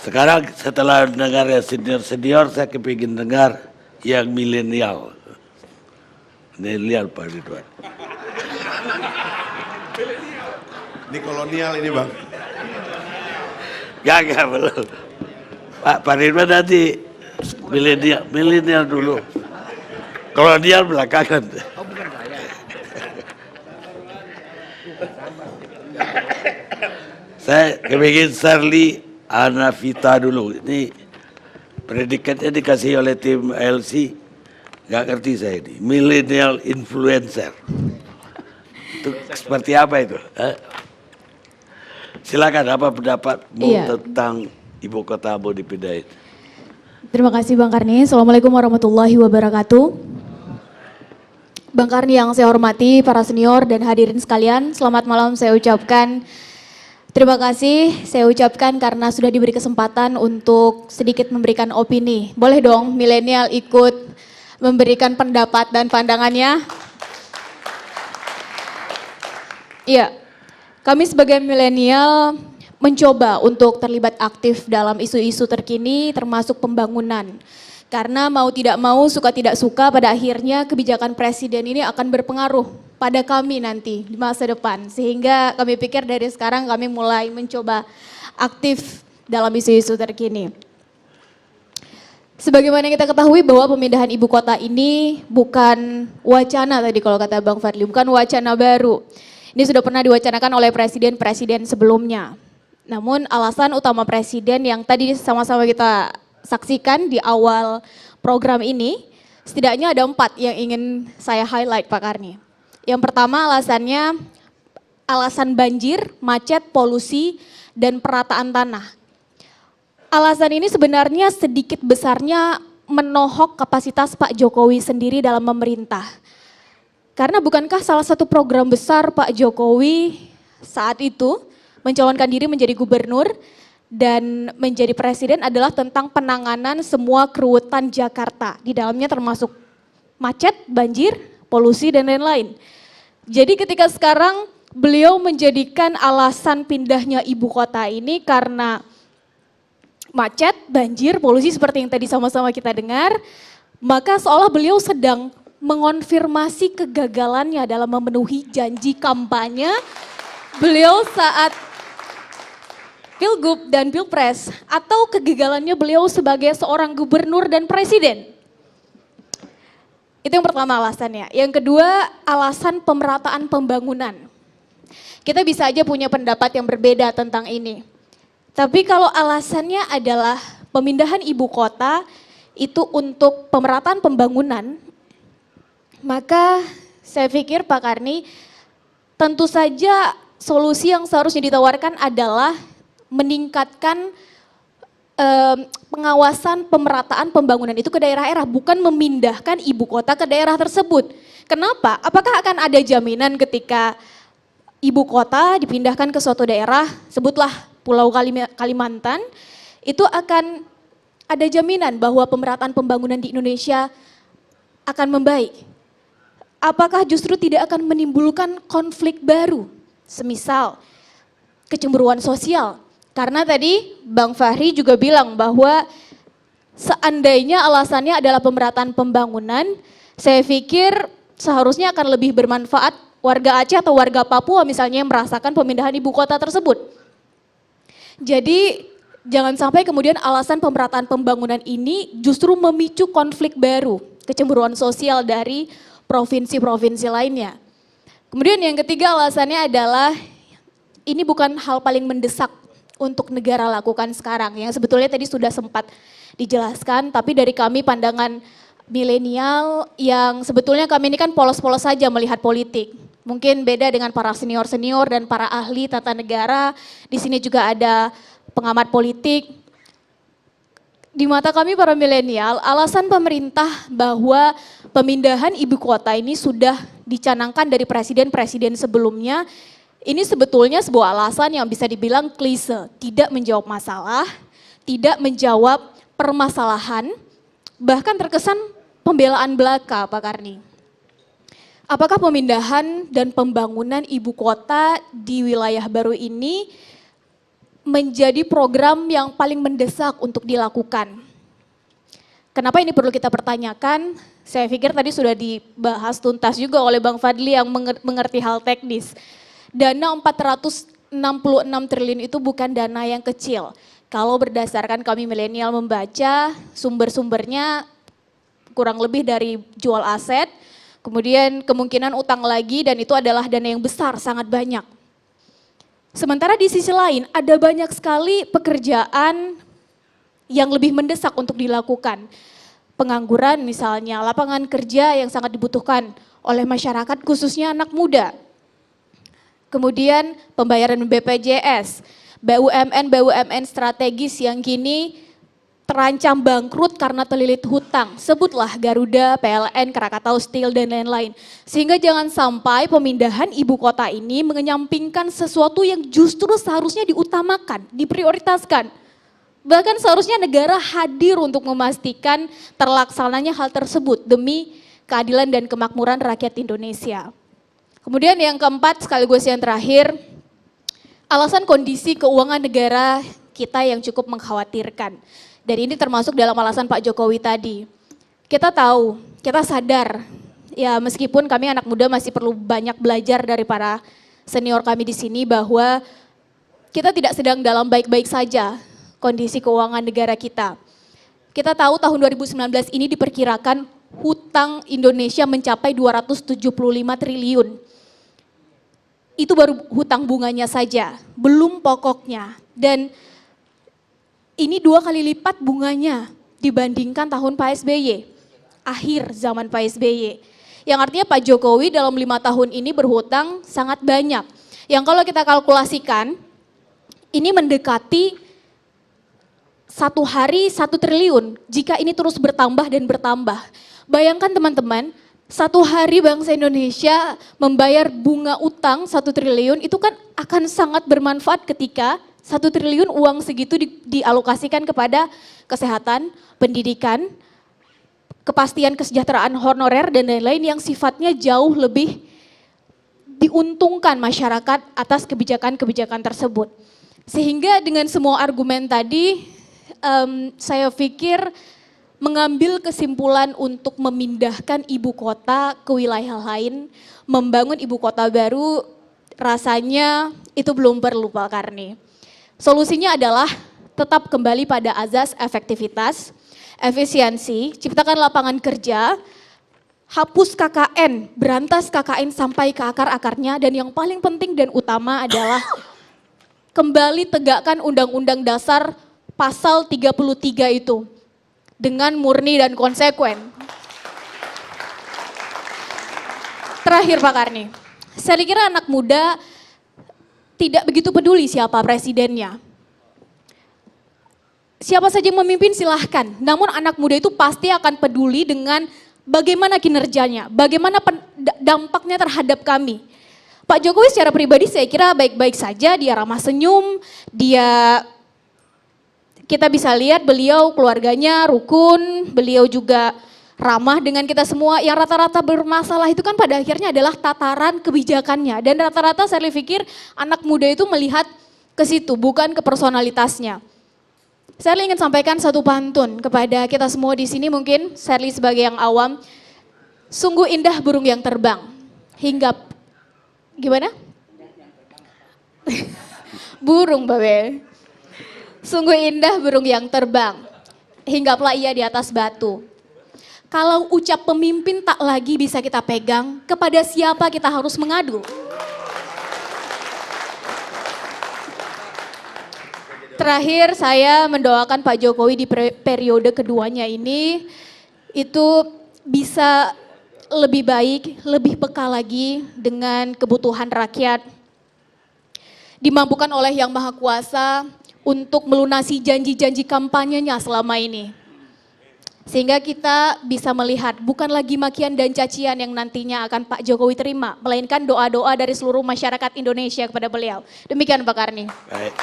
Sekarang setelah dengar yang senior-senior, saya kepingin dengar yang milenial. Milenial Pak Ridwan. Ini kolonial ini Bang. Gak belum. Pak Ridwan nanti milenial dulu. Kolonial belakangan. Saya kepingin Sarli Anavita dulu. Ini predikatnya dikasih oleh tim LC. Gak ngerti saya ini. Millennial influencer. Itu seperti apa itu? Silakan, apa pendapatmu tentang ibu kota mau dipindahin? Terima kasih Bang Karni. Assalamualaikum warahmatullahi wabarakatuh. Bang Karni yang saya hormati, para senior dan hadirin sekalian, selamat malam saya ucapkan. Terima kasih saya ucapkan karena sudah diberi kesempatan untuk sedikit memberikan opini. Boleh dong milenial ikut memberikan pendapat dan pandangannya? Iya, kami sebagai milenial mencoba untuk terlibat aktif dalam isu-isu terkini termasuk pembangunan. Karena mau tidak mau, suka tidak suka, pada akhirnya kebijakan presiden ini akan berpengaruh pada kami nanti di masa depan. Sehingga kami pikir dari sekarang kami mulai mencoba aktif dalam isu-isu terkini. Sebagaimana kita ketahui bahwa pemindahan ibu kota ini bukan wacana tadi kalau kata Bang Fadli, bukan wacana baru. Ini sudah pernah diwacanakan oleh presiden-presiden sebelumnya. Namun alasan utama presiden yang tadi sama-sama kita saksikan di awal program ini, setidaknya ada 4 yang ingin saya highlight Pak Karni. Yang pertama alasannya, alasan banjir, macet, polusi, dan perataan tanah. Alasan ini sebenarnya sedikit besarnya menohok kapasitas Pak Jokowi sendiri dalam memerintah. Karena bukankah salah satu program besar Pak Jokowi saat itu mencalonkan diri menjadi gubernur dan menjadi presiden adalah tentang penanganan semua keruwetan Jakarta. Di dalamnya termasuk macet, banjir, polusi, dan lain-lain. Jadi ketika sekarang beliau menjadikan alasan pindahnya ibu kota ini karena macet, banjir, polusi seperti yang tadi sama-sama kita dengar, maka seolah beliau sedang mengonfirmasi kegagalannya dalam memenuhi janji kampanye beliau saat Pilgub dan Pilpres, atau kegagalannya beliau sebagai seorang gubernur dan presiden. Itu yang pertama alasannya. Yang kedua, alasan pemerataan pembangunan. Kita bisa aja punya pendapat yang berbeda tentang ini. Tapi kalau alasannya adalah pemindahan ibu kota itu untuk pemerataan pembangunan, maka saya pikir Pak Karni, tentu saja solusi yang seharusnya ditawarkan adalah meningkatkan pengawasan pemerataan pembangunan itu ke daerah-daerah, bukan memindahkan ibu kota ke daerah tersebut. Kenapa? Apakah akan ada jaminan ketika ibu kota dipindahkan ke suatu daerah, sebutlah Pulau Kalimantan, itu akan ada jaminan bahwa pemerataan pembangunan di Indonesia akan membaik? Apakah justru tidak akan menimbulkan konflik baru? Semisal kecemburuan sosial. Karena tadi Bang Fahri juga bilang bahwa seandainya alasannya adalah pemerataan pembangunan, saya pikir seharusnya akan lebih bermanfaat warga Aceh atau warga Papua misalnya yang merasakan pemindahan ibu kota tersebut. Jadi jangan sampai kemudian alasan pemerataan pembangunan ini justru memicu konflik baru, kecemburuan sosial dari provinsi-provinsi lainnya. Kemudian yang ketiga alasannya adalah ini bukan hal paling mendesak untuk negara lakukan sekarang, yang sebetulnya tadi sudah sempat dijelaskan, tapi dari kami pandangan milenial yang sebetulnya kami ini kan polos-polos saja melihat politik. Mungkin beda dengan para senior-senior dan para ahli tata negara, di sini juga ada pengamat politik. Di mata kami para milenial, alasan pemerintah bahwa pemindahan ibu kota ini sudah dicanangkan dari presiden-presiden sebelumnya, ini sebetulnya sebuah alasan yang bisa dibilang klise, tidak menjawab masalah, tidak menjawab permasalahan, bahkan terkesan pembelaan belaka Pak Karni. Apakah pemindahan dan pembangunan ibu kota di wilayah baru ini menjadi program yang paling mendesak untuk dilakukan. Kenapa ini perlu kita pertanyakan? Saya pikir tadi sudah dibahas tuntas juga oleh Bang Fadli yang mengerti hal teknis. Dana 466 triliun itu bukan dana yang kecil. Kalau berdasarkan kami milenial membaca, sumber-sumbernya kurang lebih dari jual aset, kemudian kemungkinan utang lagi, dan itu adalah dana yang besar, sangat banyak. Sementara di sisi lain ada banyak sekali pekerjaan yang lebih mendesak untuk dilakukan. Pengangguran misalnya, lapangan kerja yang sangat dibutuhkan oleh masyarakat khususnya anak muda. Kemudian pembayaran BPJS, BUMN strategis yang kini terancam bangkrut karena terlilit hutang. Sebutlah Garuda, PLN, Krakatau Steel, dan lain-lain. Sehingga jangan sampai pemindahan ibu kota ini mengenyampingkan sesuatu yang justru seharusnya diutamakan, diprioritaskan. Bahkan seharusnya negara hadir untuk memastikan terlaksananya hal tersebut demi keadilan dan kemakmuran rakyat Indonesia. Kemudian yang keempat sekaligus yang terakhir, alasan kondisi keuangan negara kita yang cukup mengkhawatirkan. Dan ini termasuk dalam alasan Pak Jokowi tadi. Kita tahu, kita sadar, ya meskipun kami anak muda masih perlu banyak belajar dari para senior kami di sini bahwa kita tidak sedang dalam baik-baik saja kondisi keuangan negara kita. Kita tahu tahun 2019 ini diperkirakan hutang Indonesia mencapai 275 triliun. Itu baru hutang bunganya saja, belum pokoknya. Dan ini 2 kali lipat bunganya dibandingkan tahun Pak SBY, akhir zaman Pak SBY. Yang artinya Pak Jokowi dalam 5 tahun ini berhutang sangat banyak. Yang kalau kita kalkulasikan, ini mendekati 1 hari 1 triliun jika ini terus bertambah dan bertambah. Bayangkan teman-teman, 1 hari bangsa Indonesia membayar bunga utang 1 triliun itu kan akan sangat bermanfaat ketika 1 triliun uang segitu dialokasikan kepada kesehatan, pendidikan, kepastian kesejahteraan honorer dan lain-lain yang sifatnya jauh lebih diuntungkan masyarakat atas kebijakan-kebijakan tersebut. Sehingga dengan semua argumen tadi, saya pikir mengambil kesimpulan untuk memindahkan ibu kota ke wilayah lain, membangun ibu kota baru, rasanya itu belum perlu Pak Karni. Solusinya adalah tetap kembali pada azas efektivitas, efisiensi, ciptakan lapangan kerja, hapus KKN, berantas KKN sampai ke akar-akarnya, dan yang paling penting dan utama adalah kembali tegakkan Undang-Undang Dasar Pasal 33 itu dengan murni dan konsekuen. Terakhir Pak Karni, saya kira anak muda tidak begitu peduli siapa presidennya. Siapa saja yang memimpin silahkan, namun anak muda itu pasti akan peduli dengan bagaimana kinerjanya, bagaimana dampaknya terhadap kami. Pak Jokowi secara pribadi saya kira baik-baik saja, dia ramah senyum, kita bisa lihat beliau keluarganya rukun, beliau juga ramah dengan kita semua. Yang rata-rata bermasalah itu kan pada akhirnya adalah tataran kebijakannya. Dan rata-rata saya pikir anak muda itu melihat ke situ, bukan ke personalitasnya. Saya ingin sampaikan satu pantun kepada kita semua di sini, mungkin Sherly sebagai yang awam. Sungguh indah burung yang terbang, hingga, gimana? Burung Babe. Sungguh indah burung yang terbang, hinggaplah ia di atas batu. Kalau ucap pemimpin tak lagi bisa kita pegang, kepada siapa kita harus mengadu? Terakhir saya mendoakan Pak Jokowi di periode keduanya ini, itu bisa lebih baik, lebih peka lagi dengan kebutuhan rakyat. Dimampukan oleh Yang Maha Kuasa untuk melunasi janji-janji kampanyenya selama ini. Sehingga kita bisa melihat bukan lagi makian dan cacian yang nantinya akan Pak Jokowi terima, melainkan doa-doa dari seluruh masyarakat Indonesia kepada beliau. Demikian Pak Karni. Baik.